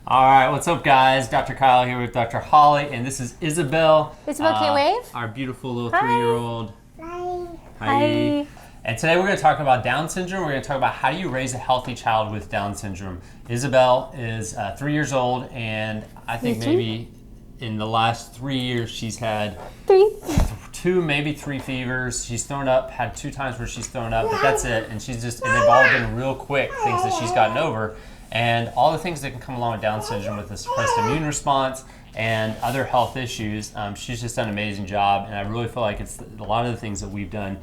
All right, what's up, guys? Dr. Kyle here with Dr. Holly, and this is Isabel. Isabel, can you wave? Our beautiful little Hi. 3-year-old. Hi. Hi. And today we're going to talk about Down syndrome. We're going to talk about how do you raise a healthy child with Down syndrome. Isabel is 3 years old, and I think maybe in the last 3 years she's had two, maybe three fevers. She's thrown up, had 2 times where she's thrown up, but that's it. And and they've all been real quick things that she's gotten over. And all the things that can come along with Down syndrome with a suppressed immune response and other health issues, she's just done an amazing job. And I really feel like it's a lot of the things that we've done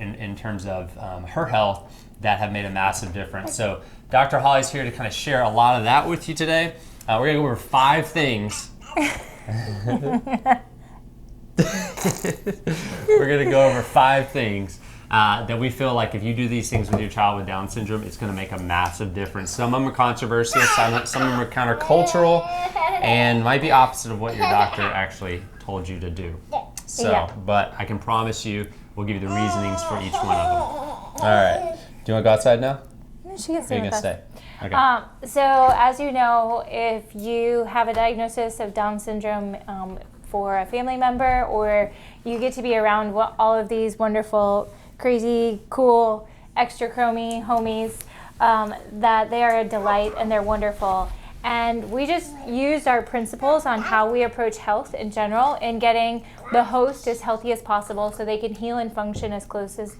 in terms of her health that have made a massive difference. So Dr. Holly's here to kind of share a lot of that with you today. We're going to go over 5 things. We're going to go over 5 things that we feel like if you do these things with your child with Down syndrome, it's going to make a massive difference. Some of them are controversial, some of them are countercultural, and might be opposite of what your doctor actually told you to do. So, but I can promise you, we'll give you the reasonings for each one of them. All right. Do you want to go outside now? She can stay. Or are you going to stay? Okay. So as you know, if you have a diagnosis of Down syndrome for a family member, or you get to be around all of these wonderful, crazy, cool, extra chromy homies, that they are a delight and they're wonderful. And we just used our principles on how we approach health in general in getting the host as healthy as possible so they can heal and function as close as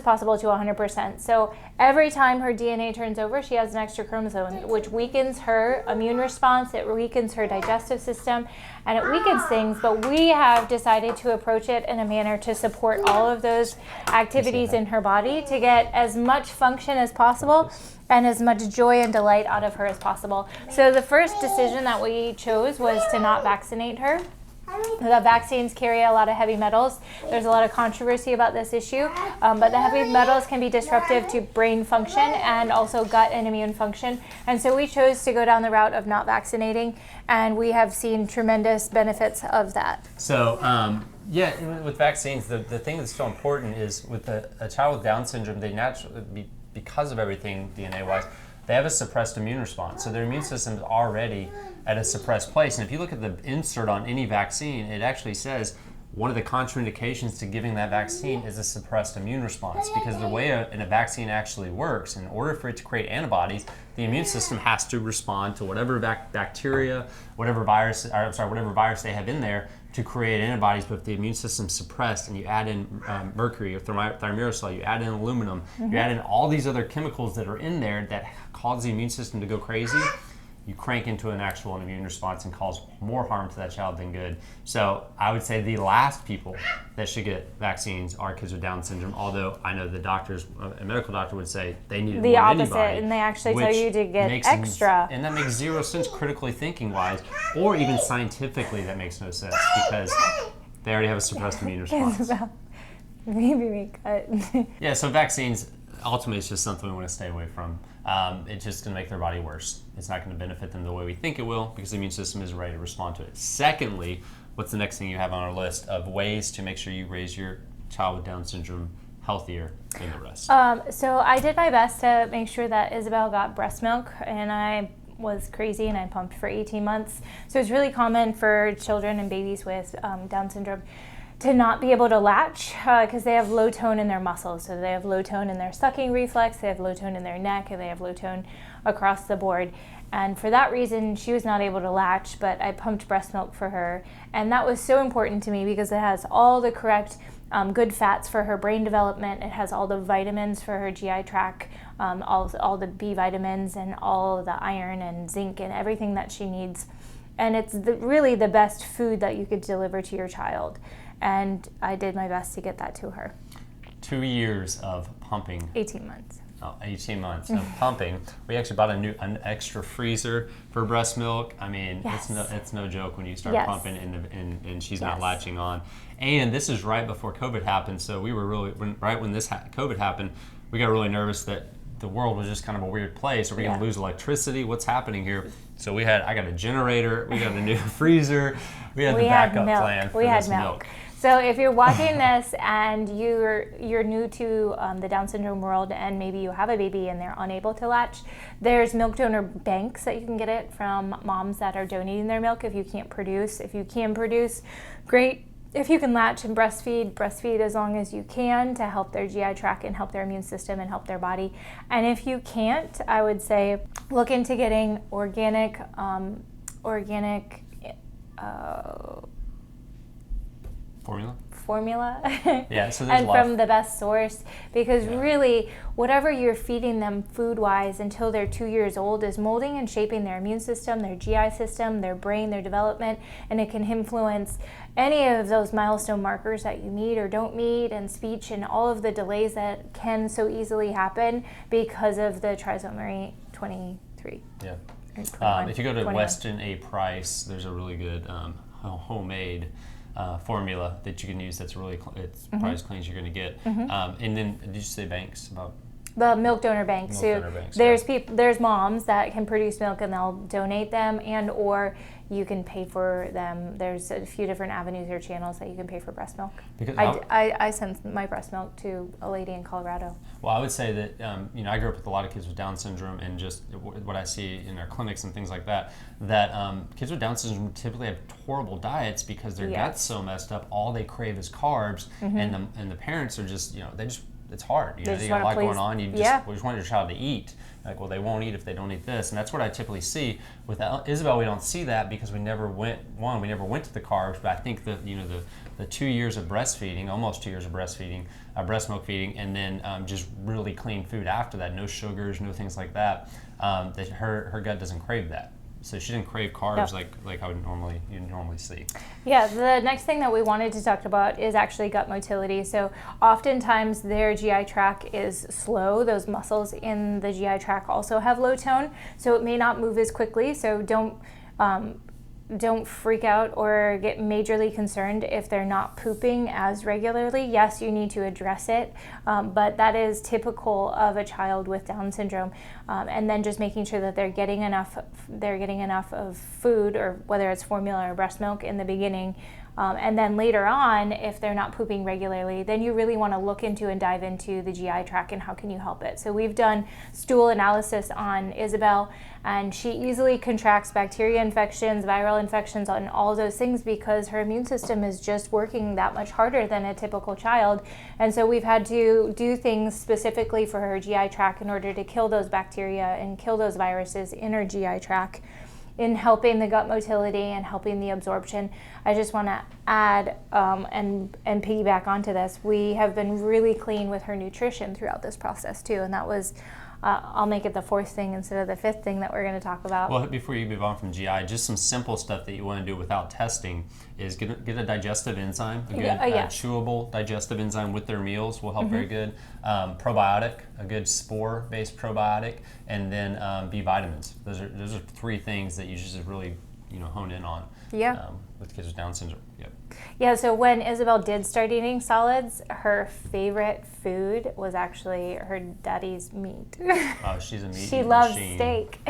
possible to 100%. So every time her DNA turns over, she has an extra chromosome, which weakens her immune response, it weakens her digestive system, and it weakens things. But we have decided to approach it in a manner to support all of those activities in her body to get as much function as possible and as much joy and delight out of her as possible. So the first decision that we chose was to not vaccinate her. The vaccines carry a lot of heavy metals. There's a lot of controversy about this issue, but the heavy metals can be disruptive to brain function and also gut and immune function. And so we chose to go down the route of not vaccinating, and we have seen tremendous benefits of that. So, with vaccines, the thing that's so important is with a child with Down syndrome, they naturally, because of everything DNA-wise, they have a suppressed immune response. So their immune system is already at a suppressed place. And if you look at the insert on any vaccine, it actually says one of the contraindications to giving that vaccine is a suppressed immune response, because the way a vaccine actually works, in order for it to create antibodies, the immune system has to respond to whatever bacteria, whatever virus they have in there to create antibodies. But if the immune system's suppressed and you add in mercury or thimerosal, you add in aluminum, you add in all these other chemicals that are in there that cause the immune system to go crazy, you crank into an actual immune response and cause more harm to that child than good. So I would say the last people that should get vaccines are kids with Down syndrome, although I know the doctors, a medical doctor would say they need the more opposite, than anybody, and they actually tell you to get extra. And that makes 0 sense critically thinking wise, or even scientifically that makes no sense, because they already have a suppressed immune response. Maybe we cut. Yeah, so vaccines, ultimately it's just something we want to stay away from. It's just going to make their body worse. It's not going to benefit them the way we think it will, because the immune system isn't ready to respond to it. Secondly, what's the next thing you have on our list of ways to make sure you raise your child with Down syndrome healthier than the rest? So I did my best to make sure that Isabel got breast milk, and I was crazy and I pumped for 18 months. So it's really common for children and babies with Down syndrome to not be able to latch because they have low tone in their muscles. So they have low tone in their sucking reflex, they have low tone in their neck, and they have low tone across the board. And for that reason, she was not able to latch, but I pumped breast milk for her. And that was so important to me because it has all the correct good fats for her brain development. It has all the vitamins for her GI tract, all the B vitamins and all the iron and zinc and everything that she needs. And it's really the best food that you could deliver to your child. And I did my best to get that to her. 2 years of pumping. 18 months. 18 months of pumping. We actually bought an extra freezer for breast milk. I mean, it's no joke when you start pumping and she's not latching on. And this is right before COVID happened, so we were really, right when this COVID happened, we got really nervous that the world was just kind of a weird place. Are we going to lose electricity? What's happening here? So I got a generator, we got a new freezer, we had the backup plan for this milk. So if you're watching this and you're new to the Down syndrome world, and maybe you have a baby and they're unable to latch, there's milk donor banks that you can get it from moms that are donating their milk if you can't produce. If you can produce, great. If you can latch and breastfeed as long as you can to help their GI tract and help their immune system and help their body. And if you can't, I would say look into getting organic formula Yeah, so there's and from the best source, because really whatever you're feeding them food wise until they're 2 years old is molding and shaping their immune system, their GI system, their brain, their development, and it can influence any of those milestone markers that you need or don't need, and speech and all of the delays that can so easily happen because of the trisomy 23. Yeah. If you go to 21. Weston A. Price, there's a really good homemade formula that you can use that's really it's probably as clean as you're going to get. And then did you say banks about? The milk donor bank. There's moms that can produce milk and they'll donate them, and or you can pay for them. There's a few different avenues or channels that you can pay for breast milk. Because I sent my breast milk to a lady in Colorado. Well, I would say that I grew up with a lot of kids with Down syndrome, and just what I see in our clinics and things like that, kids with Down syndrome typically have horrible diets because their gut's so messed up. All they crave is carbs, and the parents are just it's hard. They got a lot going on. We just want your child to eat. Like, well, they won't eat if they don't eat this, and that's what I typically see. With Isabel, we don't see that because we never went to the carbs. But I think the 2 years of breastfeeding, almost 2 years of breastfeeding, breast milk feeding, and then just really clean food after that, no sugars, no things like that. That her gut doesn't crave that. So she didn't crave carbs like I would normally see. Yeah, the next thing that we wanted to talk about is actually gut motility. So oftentimes their GI tract is slow. Those muscles in the GI tract also have low tone, so it may not move as quickly. So don't freak out or get majorly concerned if they're not pooping as regularly. Yes, you need to address it, but that is typical of a child with Down syndrome. And then just making sure that they're getting enough of food, or whether it's formula or breast milk in the beginning. And then later on, if they're not pooping regularly, then you really want to look into and dive into the GI tract and how can you help it. So we've done stool analysis on Isabel, and she easily contracts bacteria infections, viral infections, and all those things because her immune system is just working that much harder than a typical child. And so we've had to do things specifically for her GI tract in order to kill those bacteria and kill those viruses in her GI tract, in helping the gut motility and helping the absorption. I just want to add and piggyback onto this. We have been really clean with her nutrition throughout this process too, and that was I'll make it the fourth thing instead of the fifth thing that we're going to talk about. Well, before you move on from GI, just some simple stuff that you want to do without testing is get a digestive enzyme, a good chewable digestive enzyme with their meals will help very good. Probiotic, a good spore-based probiotic, and then B vitamins. Those are three things that you should really hone in on. With kids with Down syndrome. Yeah, so when Isabel did start eating solids, her favorite food was actually her daddy's meat. Oh, she's a meat She loves machine. steak.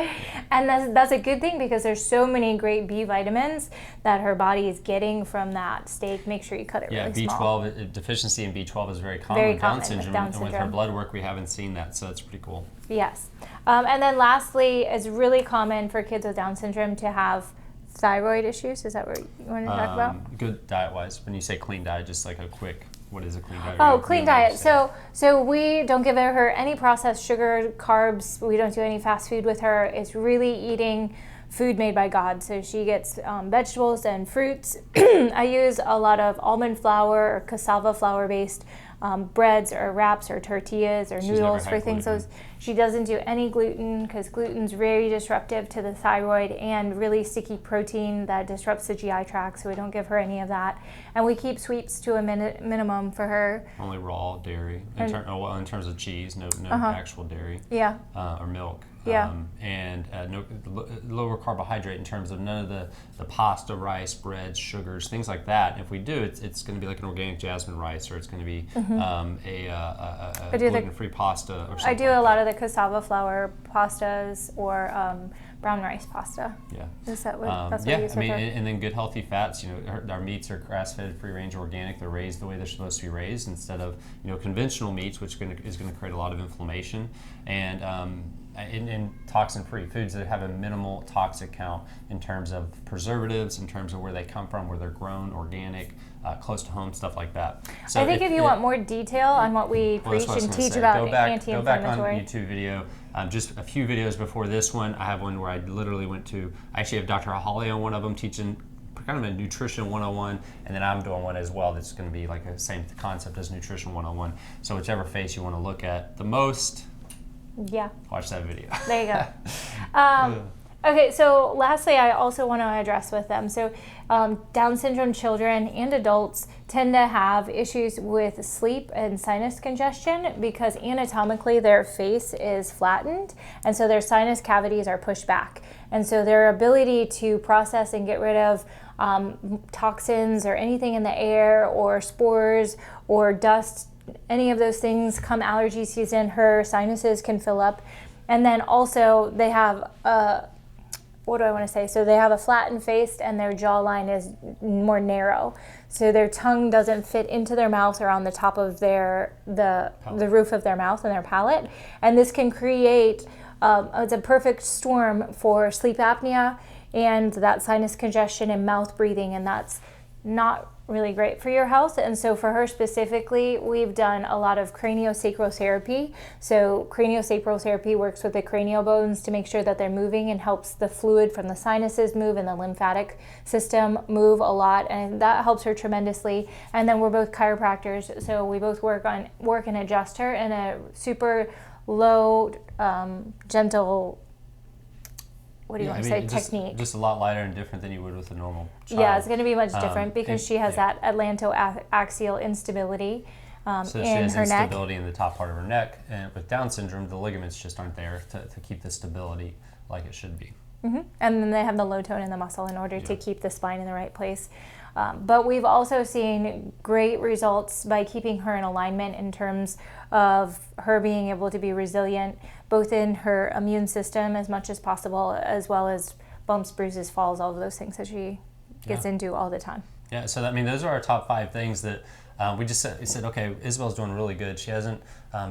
And that's a good thing because there's so many great B vitamins that her body is getting from that steak. Make sure you cut it really small. B12, deficiency in B12 is very common with Down syndrome. And with her blood work, we haven't seen that, so that's pretty cool. Yes. And then lastly, it's really common for kids with Down syndrome to have thyroid issues. Is that what you want to talk about? Good diet-wise. When you say clean diet, just like a quick, what is a clean diet? Oh, clean diet. So we don't give her any processed sugar, carbs. We don't do any fast food with her. It's really eating food made by God. So she gets vegetables and fruits. I use a lot of almond flour or cassava flour based breads or wraps or tortillas or noodles for things. So she doesn't do any gluten because gluten's very disruptive to the thyroid and really sticky protein that disrupts the GI tract. So we don't give her any of that. And we keep sweets to a minimum for her. Only raw dairy. In terms of cheese, no actual dairy. Yeah. Or milk. Yeah. And no lower carbohydrate in terms of none of the pasta, rice, breads, sugars, things like that. If we do, it's going to be like an organic jasmine rice, or it's going to be a gluten-free pasta or something. I do a lot of the cassava flour pastas or brown rice pasta. Yeah. Is that what, that's what yeah, you use I mean, with her? and then good healthy fats. You know, our meats are grass-fed, free-range, organic. They're raised the way they're supposed to be raised, instead of conventional meats, which is going to create a lot of inflammation. And toxin-free foods that have a minimal toxic count in terms of preservatives, in terms of where they come from, where they're grown, organic, close to home, stuff like that. So I think if you want more detail on what we preach and teach about go back on anti-inflammatory. YouTube video. Just a few videos before this one, I have one where I literally went to, I actually have Dr. Holly on one of them teaching kind of a nutrition 101, and then I'm doing one as well that's going to be like the same concept as nutrition 101. So whichever face you want to look at the most, watch that video. There you go. Okay, so lastly, I also want to address with them. So Down syndrome children and adults tend to have issues with sleep and sinus congestion because anatomically their face is flattened, and so their sinus cavities are pushed back. And so their ability to process and get rid of toxins or anything in the air or spores or dust, any of those things, come allergy season, her sinuses can fill up. And then also they have so they have a flattened face and their jawline is more narrow. So their tongue doesn't fit into their mouth or on the top of the roof of their mouth and their palate. And this can create, it's a perfect storm for sleep apnea and that sinus congestion and mouth breathing, and that's not really great for your health. And so for her specifically, we've done a lot of craniosacral therapy. So craniosacral therapy works with the cranial bones to make sure that they're moving and helps the fluid from the sinuses move and the lymphatic system move a lot, and that helps her tremendously. And then we're both chiropractors, so we both work and adjust her in a super low, gentle, technique. Just a lot lighter and different than you would with a normal child. Yeah, it's going to be much different because she has that atlantoaxial instability so in she has her neck. instability in the top part of her neck, and with Down syndrome, the ligaments just aren't there to keep the stability like it should be. Mm-hmm. And then they have the low tone in the muscle in order to keep the spine in the right place. But we've also seen great results by keeping her in alignment in terms of her being able to be resilient, both in her immune system as much as possible, as well as bumps, bruises, falls, all of those things that she gets into all the time. Yeah, so those are our top 5 things that we just said, okay, Isabel's doing really good. She hasn't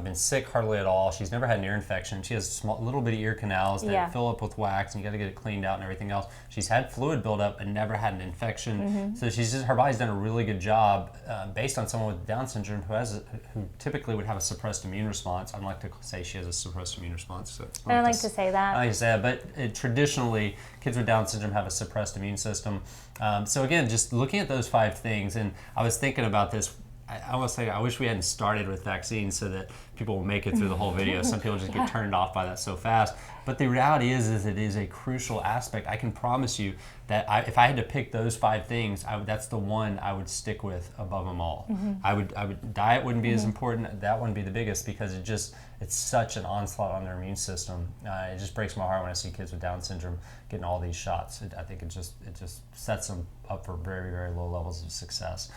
been sick hardly at all. She's never had an ear infection. She has little bitty ear canals that fill up with wax, and you got to get it cleaned out and everything else. She's had fluid buildup and never had an infection. Mm-hmm. So her body's done a really good job based on someone with Down syndrome who typically would have a suppressed immune response. I'd like to say she has a suppressed immune response. So I don't like to say that. I like to say that, but traditionally, kids with Down syndrome have a suppressed immune system. So again, just looking at those 5 things, and I was thinking about this. I will say, I wish we hadn't started with vaccines so that people will make it through the whole video. Some people just get turned off by that so fast. But the reality is it is a crucial aspect. I can promise you that if I had to pick those 5 things, that's the one I would stick with above them all. Mm-hmm. Diet wouldn't be as important. That wouldn't be the biggest because it's such an onslaught on their immune system. It just breaks my heart when I see kids with Down syndrome getting all these shots. I think it just sets them up for very, very low levels of success.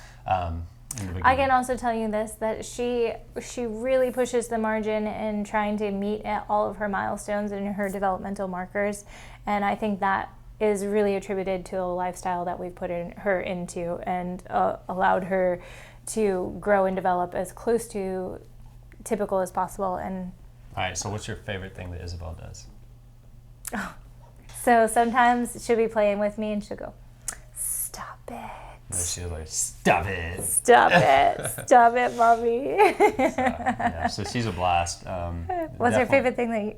I can also tell you this, that she really pushes the margin in trying to meet all of her milestones and her developmental markers, and I think that is really attributed to a lifestyle that we've put her into and allowed her to grow and develop as close to typical as possible. And all right, so what's your favorite thing that Isabel does? So sometimes she'll be playing with me and she'll go, "Stop it." And she's like, "Stop it. Stop it. Stop it, mommy." So she's a blast. What's her favorite thing that you...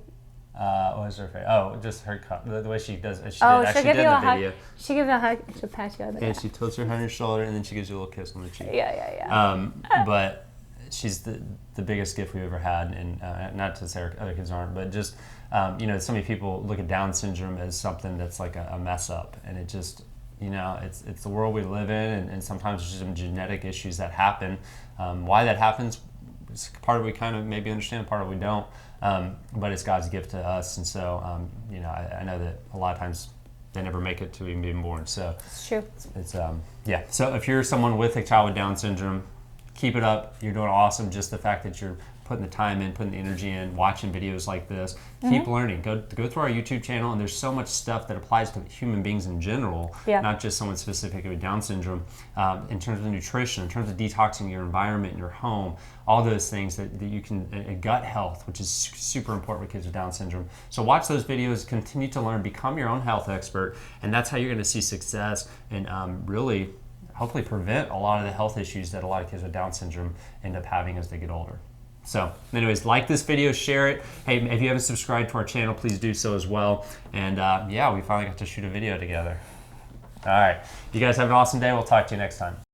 what was her favorite? Oh, just her, the way she does. She'll give you a hug. She'll give you a hug. She'll pat you on the back. And she tilts her head on your shoulder, and then she gives you a little kiss on the cheek. Yeah. But she's the biggest gift we've ever had, and not to say our other kids aren't, but just, so many people look at Down syndrome as something that's like a mess up, and it just... it's the world we live in, and sometimes there's some genetic issues that happen. Why that happens, it's part of it we kind of maybe understand, part of it we don't. But it's God's gift to us, and so I know that a lot of times they never make it to even being born. So it's true. It's So if you're someone with a child with Down syndrome, keep it up. You're doing awesome. Just the fact that you're putting the time in, putting the energy in, watching videos like this. Keep learning. Go through our YouTube channel, and there's so much stuff that applies to human beings in general, not just someone specific with Down syndrome, in terms of nutrition, in terms of detoxing your environment, your home, all those things that you can, gut health, which is super important with kids with Down syndrome. So watch those videos, continue to learn, become your own health expert, and that's how you're going to see success and really hopefully prevent a lot of the health issues that a lot of kids with Down syndrome end up having as they get older. So anyways, like this video, share it. Hey, if you haven't subscribed to our channel, please do so as well. And yeah, we finally got to shoot a video together. All right, you guys have an awesome day. We'll talk to you next time.